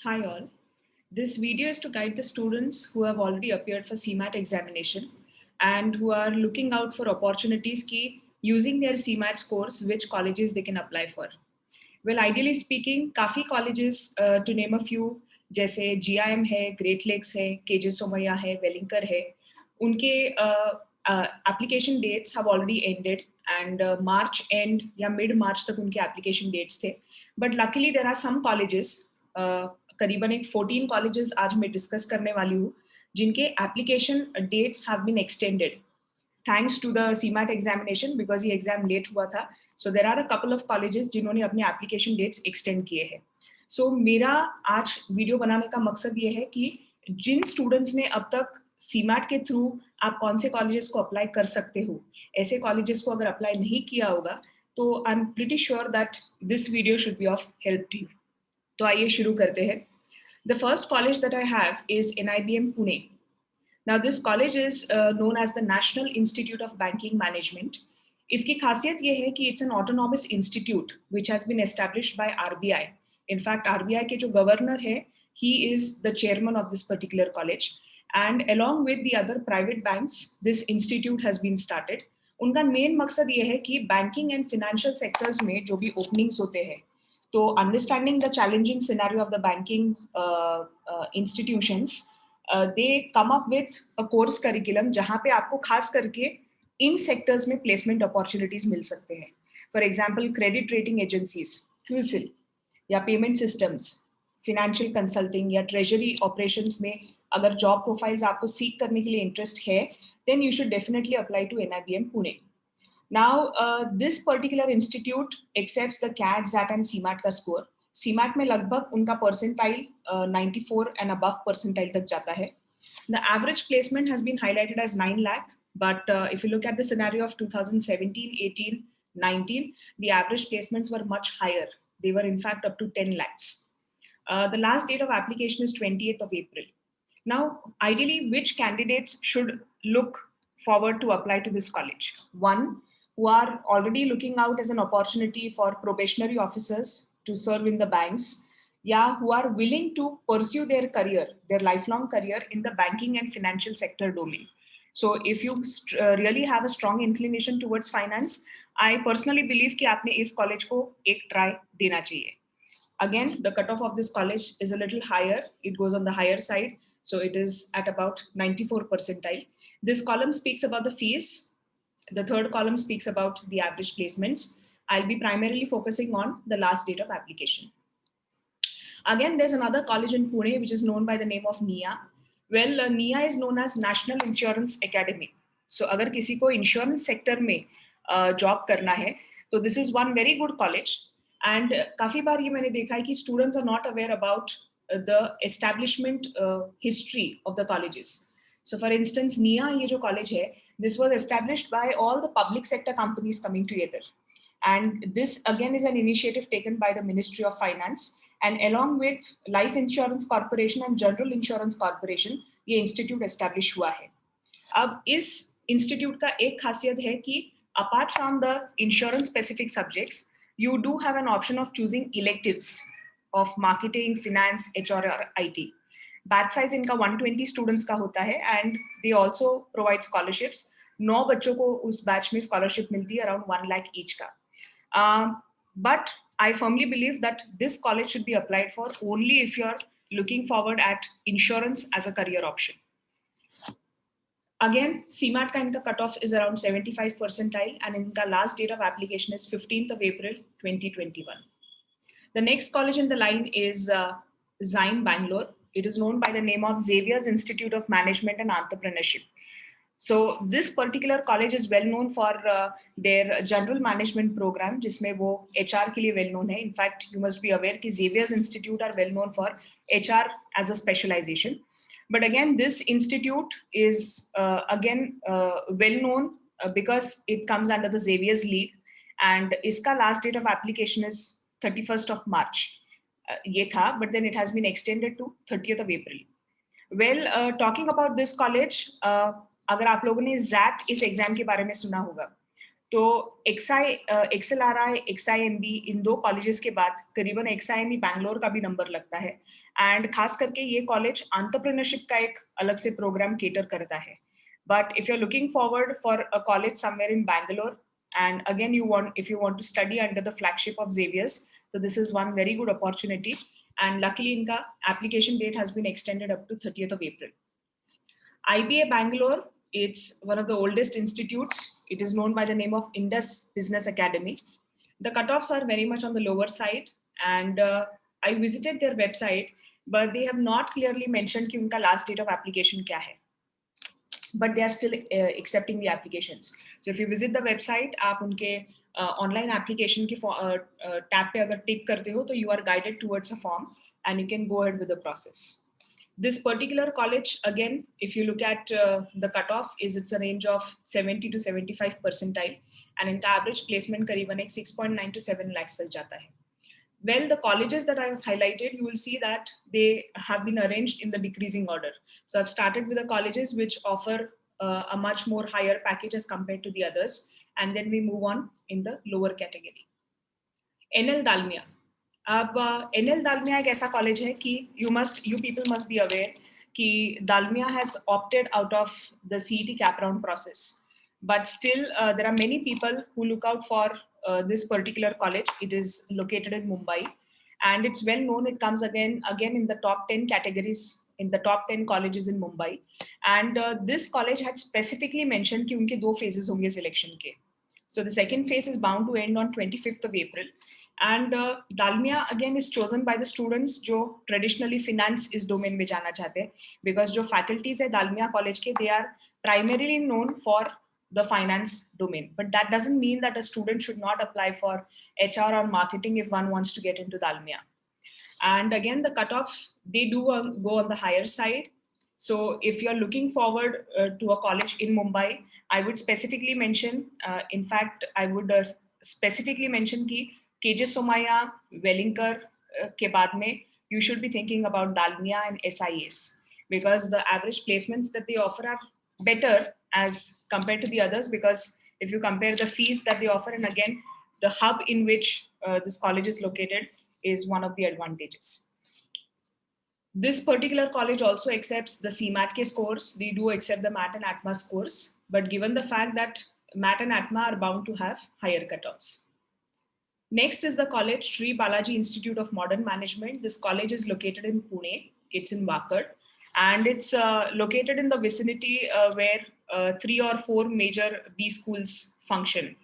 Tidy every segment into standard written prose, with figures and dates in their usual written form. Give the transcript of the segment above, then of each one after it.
Hi all. This video is to guide the students who have already appeared for CMAT examination and who are looking out for opportunities ki using their CMAT scores, which colleges they can apply for. Well, ideally speaking, काफी colleges to name a few जैसे GIM है, Great Lakes है, KJ Somaiya है, Wellinger है, उनके application dates have already ended and March end या mid March तक उनके application dates थे. But luckily there are some colleges करीबन एक 14 कॉलेजेस आज मैं डिस्कस करने वाली हूँ जिनके application dates have been extended thanks to the CMAT examination because ये एग्जाम लेट हुआ था so there are a couple of colleges जिन्होंने अपने एप्लीकेशन डेट्स एक्सटेंड किए हैं सो मेरा आज वीडियो बनाने का मकसद ये है कि जिन स्टूडेंट्स ने अब तक सीमैट के थ्रू आप कौन से कॉलेजेस को अप्लाई कर सकते हो ऐसे कॉलेजेस को अगर अप्लाई नहीं किया होगा तो I am pretty sure that this video should be of help to you तो आइए शुरू करते हैं The first college that I have is NIBM Pune. Now, this college is known as the National Institute of Banking Management. इसकी खासियत ये है कि it's an autonomous institute which has been established by RBI. In fact, RBI के जो governor है, he is the chairman of this particular college. And along with the other private banks, this institute has been started. उनका main मकसद ये है कि banking and financial sectors में जो भी openings होते हैं, तो understanding the challenging scenario of the banking institutions, they come up with a course curriculum जहाँ पे आपको खास करके इन सेक्टर्स में प्लेसमेंट अपॉर्चुनिटीज मिल सकते हैं for example credit rating agencies CRISIL या पेमेंट सिस्टम्स फिनेंशियल कंसल्टिंग या ट्रेजरी ऑपरेशंस में अगर जॉब प्रोफाइल्स आपको सीख करने के लिए इंटरेस्ट है then you should definitely apply to NIBM Pune Now, this particular institute accepts the CAT, XAT and CMAT का score. CMAT में लगभग उनका percentile 94 and above percentile तक जाता है. The average placement has been highlighted as 9 lakh, but if you look at the scenario of 2017, 18, 19, the average placements were much higher. They were in fact up to 10 lakhs. The last date of application is 28th of April. Now, ideally, which candidates should look forward to apply to this college? One, who are already looking out as an opportunity for probationary officers to serve in the banks, yeah, who are willing to pursue their career, their lifelong career in the banking and financial sector domain. So if you really have a strong inclination towards finance, I personally believe कि आपने इस college को एक try देना चाहिए. Again, the cutoff of this college is a little higher. It goes on the higher side. So it is at about 94 percentile. This column speaks about the fees. The third column speaks about the average placements. I'll be primarily focusing on the last date of application. Again, there's another college in Pune which is known by the name of NIA. Well, NIA is known as National Insurance Academy. So अगर किसी को insurance sector में job करना है, तो this is one very good college. And काफी बार ये मैंने देखा है कि students are not aware about the establishment history of the colleges. So for instance, NIA ये जो college है, this was established by all the public sector companies coming together. And this again is an initiative taken by the Ministry of Finance and along with Life Insurance Corporation and General Insurance Corporation ये institute establish हुआ है. अब इस institute का एक खासियत है कि apart from the insurance specific subjects, you do have an option of choosing electives of marketing, finance, HR or IT. Batch size इनका 120 स्टूडेंट्स का होता है and they also provide scholarships 9 बच्चों को उस बैच में स्कॉलरशिप मिलती है अराउंड 1 लाख ईच का but I firmly believe that this college should be applied for only if you are looking forward at insurance as a career option Again, CMAT का इनका cutoff is around 75 percentile and इनका last date of application is 15th of April 2021. The next college in the line is Zyme Bangalore. It is known by the name of Xavier's Institute of Management and Entrepreneurship. So this particular college is well known for their general management program, जिसमें वो HR के लिए well known है. In fact, you must be aware कि Xavier's Institute are well known for HR as a specialization. But again, this institute is well known because it comes under the Xavier's League, and इसका last date of application is 31st of March. ये था, but then it has been extended to 30th of April. Well, talking about this college, अगर आप लोगों ने ZAT इस exam के बारे में सुना होगा, तो XLRI, XIMB इन 2 कॉलेजेस के बाद करीबन XIMB बैंगलोर का भी नंबर लगता है एंड खास करके ये कॉलेज एंटरप्रेन्योरशिप का एक अलग से प्रोग्राम केटर करता है. But if you are looking forward for a college somewhere in Bangalore and again if you want to study under the flagship of Xavier's, so this is one very good opportunity and luckily inka application date has been extended up to 30th of April. IBA Bangalore, it's one of the oldest institutes. It is known by the name of Indus Business Academy. The cutoffs are very much on the lower side, and I visited their website, but they have not clearly mentioned कि उनका last date of application क्या है. But they are still accepting the applications. So if you visit the website, आप उनके online application की tab पे अगर tick करते हो, तो you are guided towards a form, and you can go ahead with the process. This particular college, again, if you look at the cutoff, it's a range of 70 to 75 percentile, and in average placement करीबन 6.9 to 7 lakhs तक जाता है. Well, the colleges that I've highlighted, you will see that they have been arranged in the decreasing order. So I've started with the colleges which offer a much more higher package as compared to the others, and then we move on in the lower category. NL Dalmia. अब NL Dalmia एक ऐसा college है कि you people must be aware कि Dalmia has opted out of the CET cap round process, but still there are many people who look out for this particular college. It is located in Mumbai, and it's well known. It comes again in the top 10 categories in the top 10 colleges in Mumbai, and this college had specifically mentioned कि उनके 2 phases होंगे selection के. So the second phase is bound to end on 25th of April. And Dalmia again is chosen by the students जो traditionally finance इस domain में जाना चाहते हैं, because जो faculties है Dalmia College के, they are primarily known for the finance domain. But that doesn't mean that a student should not apply for HR or marketing if one wants to get into Dalmia. And again, the cutoff, they do go on the higher side. So if you're looking forward to a college in Mumbai, I would specifically mention, in fact, I would specifically mention कि KJ Somaiya, Wellinger के बाद में, you should be thinking about Dalmia and SIS, because the average placements that they offer are better as compared to the others, because if you compare the fees that they offer, and again, the hub in which this college is located is one of the advantages. This particular college also accepts the CMAT scores. They do accept the MAT and ATMA scores, but given the fact that MAT and ATMA are bound to have higher cutoffs. Next is the college Sri Balaji Institute of Modern Management. This college is located in Pune. It's in Wakad, and it's located in the vicinity where 3 or 4 major B schools function.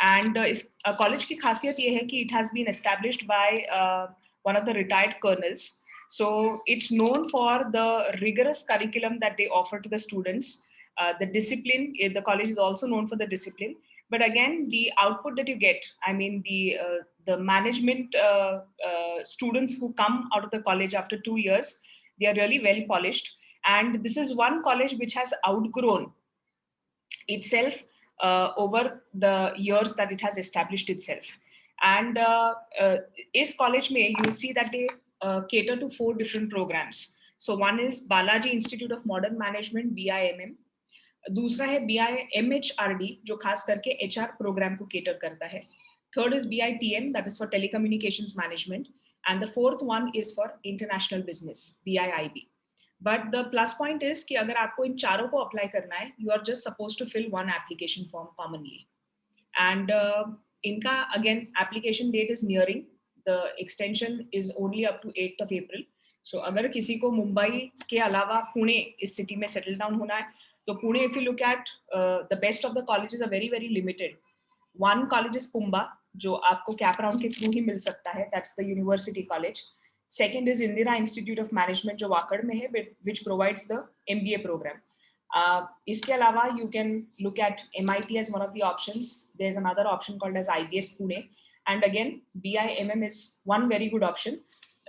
And इस college की खासियत ये है कि it has been established by one of the retired colonels. So it's known for the rigorous curriculum that they offer to the students. The discipline, the college is also known for the discipline. But again, the output that you get, I mean, the management students who come out of the college after 2 years, they are really well polished. And this is one college which has outgrown itself over the years that it has established itself. And is college mein, you will see that they cater to 4 different programs. So one is Balaji Institute of Modern Management, BIMM. दूसरा है BIMHRD जो खास करके HR programme को cater करता है. Third is BITM, that is for telecommunications management, and the fourth one is for international business, BIIB. But the plus point is कि अगर आपको इन चारों को apply करना है, you are just supposed to fill one application form commonly. And इनका again application date is nearing. The extension is only up to 8th of April. So अगर किसी को मुंबई के अलावा पुणे इस city में settle down होना है, तो Pune, if you look at the best of the colleges are very very limited. One college is Pumba, जो आपको cap round के through ही मिल सकता है. That's the university college. Second is Indira Institute of Management, जो वाकड़ में है, which provides the MBA program. इसके अलावा you can look at MIT as one of the options. There's another option called as IBS Pune, and again BIMM is one very good option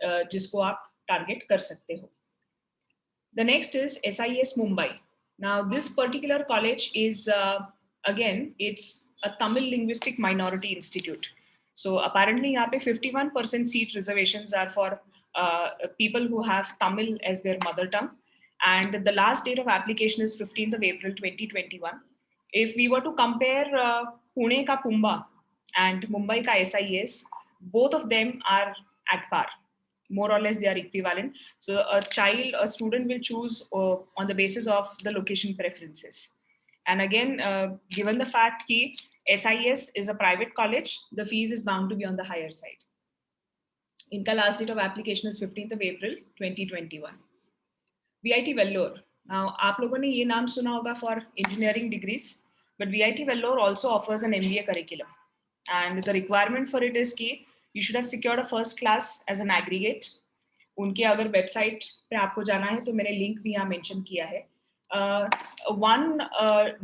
जिसको आप target कर सकते हो. The next is SIS Mumbai. Now, this particular college is, again, it's a Tamil linguistic minority institute. So apparently, यहाँ पे 51% seat reservations are for people who have Tamil as their mother tongue. And the last date of application is 15th of April, 2021. If we were to compare Pune ka Pumba and Mumbai ka SIS, both of them are at par. More or less, they are equivalent. So a student will choose on the basis of the location preferences. And again, given the fact that SIS is a private college, the fees is bound to be on the higher side. इनका last date of application is 15th of April 2021. VIT Vellore. Now, आप लोगों ने ये नाम सुना होगा for engineering degrees, but VIT Vellore also offers an MBA curriculum. And the requirement for it is कि you should have secured a first class as an aggregate. उनके अगर वेबसाइट पे आपको जाना है तो मैंने लिंक भी यहाँ मेंशन किया है. One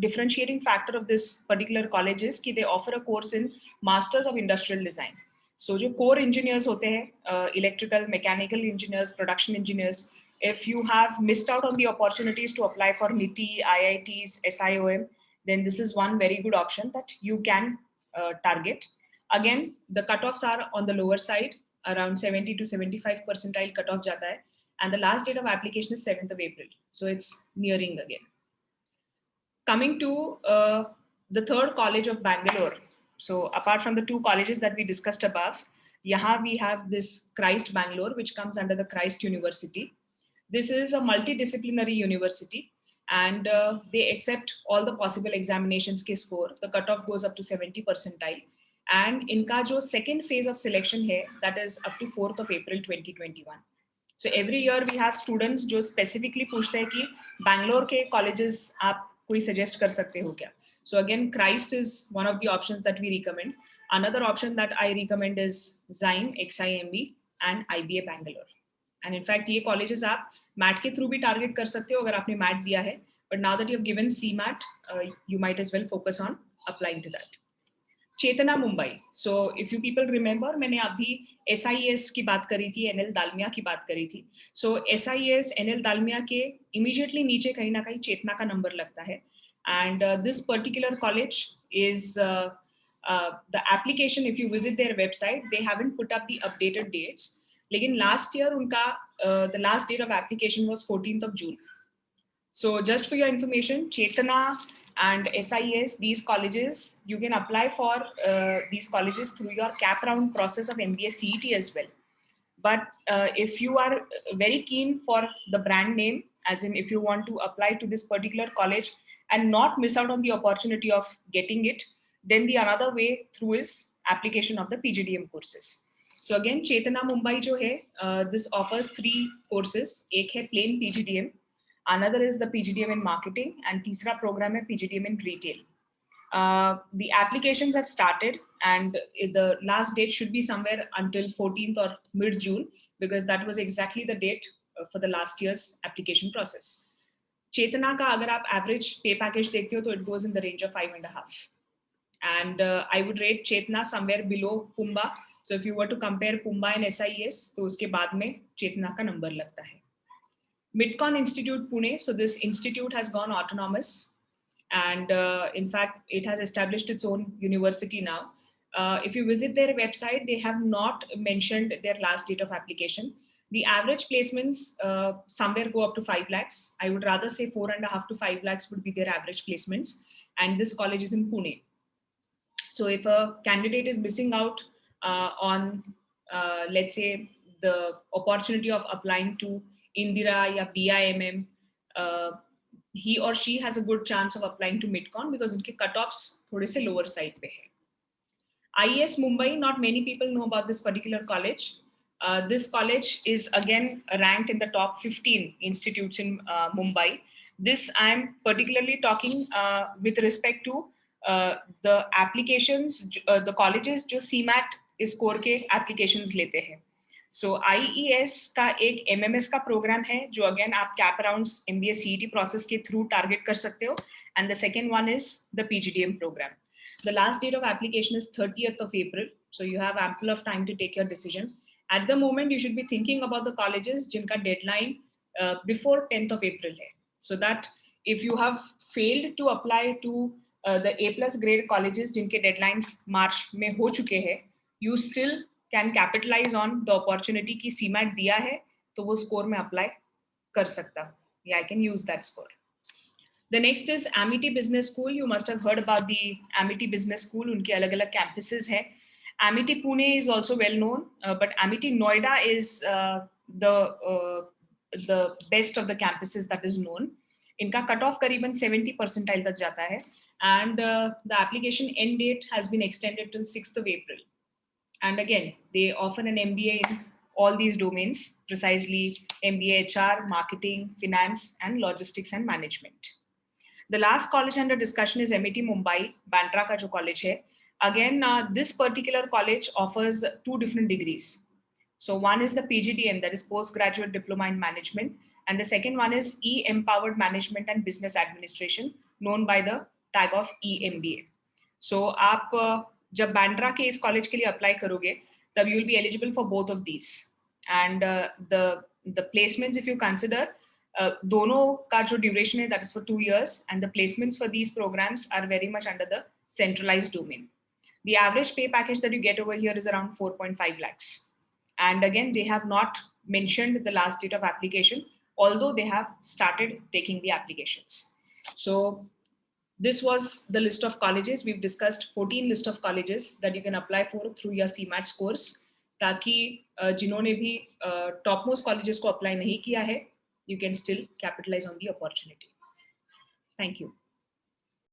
differentiating factor of this particular college is कि they offer a course in Masters of Industrial Design. So जो core engineers होते हैं, electrical, mechanical engineers, production engineers, if you have missed out on the opportunities to apply for NITI, IITs, SIOM, then this is one very good option that you can target. Again, the cutoffs are on the lower side, around 70 to 75 percentile cutoff jata hai, and the last date of application is 7th of April. So it's nearing again. Coming to the third college of Bangalore. So apart from the two colleges that we discussed above, yahan we have this Christ Bangalore, which comes under the Christ University. This is a multidisciplinary university, and they accept all the possible examinations ke score. The cutoff goes up to 70 percentile. And inka jo second phase of selection hai, that is up to 4th of April 2021. So every year we have students जो specifically पूछते हैं कि Bangalore के colleges आप कोई suggest कर सकते हो क्या? So again, Christ is one of the options that we recommend. Another option that I recommend is XIME, XIMB and IBA Bangalore. And in fact, ये colleges आप MAT के through भी target कर सकते हो अगर आपने MAT दिया है. But now that you have given CMAT, you might as well focus on applying to that. Chetna Mumbai. So if you people remember, मैंने अभी SIS की बात करी थी, NL दालमिया की बात करी थी. So SIS NL दालमिया के immediately नीचे कहीं ना कहीं चेतना का नंबर लगता है. And this particular college is the application. If you visit their website, they haven't put up the updated dates. लेकिन last year उनका the last date of application was 14th of June. So just for your information, Chetana and SIS, these colleges, you can apply for these colleges through your cap round process of MBA CET as well. But if you are very keen for the brand name, as in if you want to apply to this particular college and not miss out on the opportunity of getting it, then the another way through is application of the PGDM courses. So again, Chetana Mumbai jo hai, this offers 3 courses. एक है plain PGDM, another is the PGDM in marketing, and तीसरा program है PGDM in retail. The applications have started, and the last date should be somewhere until 14th or mid-June, because that was exactly the date for the last year's application process. Chetana का अगर आप average pay package देखते हो तो it goes in the range of 5.5. And I would rate Chetana somewhere below Pumba. So if you were to compare Pumba and SIS, तो उसके बाद में Chetana का number लगता है. Midcon Institute Pune. So this institute has gone autonomous, and in fact, it has established its own university now. If you visit their website, they have not mentioned their last date of application. The average placements somewhere go up to 5 lakhs. I would rather say 4.5 to 5 lakhs would be their average placements. And this college is in Pune. So if a candidate is missing out on, let's say, the opportunity of applying to Indira या BIMM, he or she has a good chance of applying to Midcon because उनके cutoffs थोड़े से lower side पे है. IES Mumbai, not many people know about this particular college. This college is again ranked in the top 15 institutes in Mumbai. This I'm particularly talking with respect to the applications, the colleges जो CMAT score के applications लेते हैं. So IES का एक MMS का program है जो again आप cap rounds MBA CET process के through target कर सकते हो, and the second one is the PGDM program. The last date of application is 30th of April, so you have ample of time to take your decision. At the moment, you should be thinking about the colleges जिनका deadline before 10th of April है, so that if you have failed to apply to the A+ grade colleges जिनके deadlines March में हो चुके हैं, you still can capitalize on the opportunity कि CMAT दिया है तो वो score में apply कर सकता हूँ, या I can use that score. The next is Amity Business School. You must have heard about the Amity Business School. उनके अलग-अलग campuses हैं. Amity Pune is also well known, but Amity Noida is the best of the campuses that is known. इनका cut off करीबन 70 percentile तक जाता है, and the application end date has been extended till 6th of April. And again, they offer an MBA in all these domains, precisely MBA HR, marketing, finance, and logistics and management. The last college under discussion is MET Mumbai, Bandra का जो college है. Again, this particular college offers 2 different degrees. So one is the PGDM, that is Postgraduate Diploma in Management, and the second one is E-Empowered Management and Business Administration, known by the tag of EMBA. So आप जब बैंड्रा के इस college के लिए apply करोगे, तब you will be eligible for both of these. And the placements, if you consider, दोनों का जो duration है, that is for 2 years, and the placements for these programs are very much under the centralized domain. The average pay package that you get over here is around 4.5 lakhs. And again, they have not mentioned the last date of application, although they have started taking the applications. So this was the list of colleges. We've discussed 14 list of colleges that you can apply for through your CMAT course. ताकि जिन्होंने भी topmost colleges को apply नहीं किया है, you can still capitalize on the opportunity. Thank you.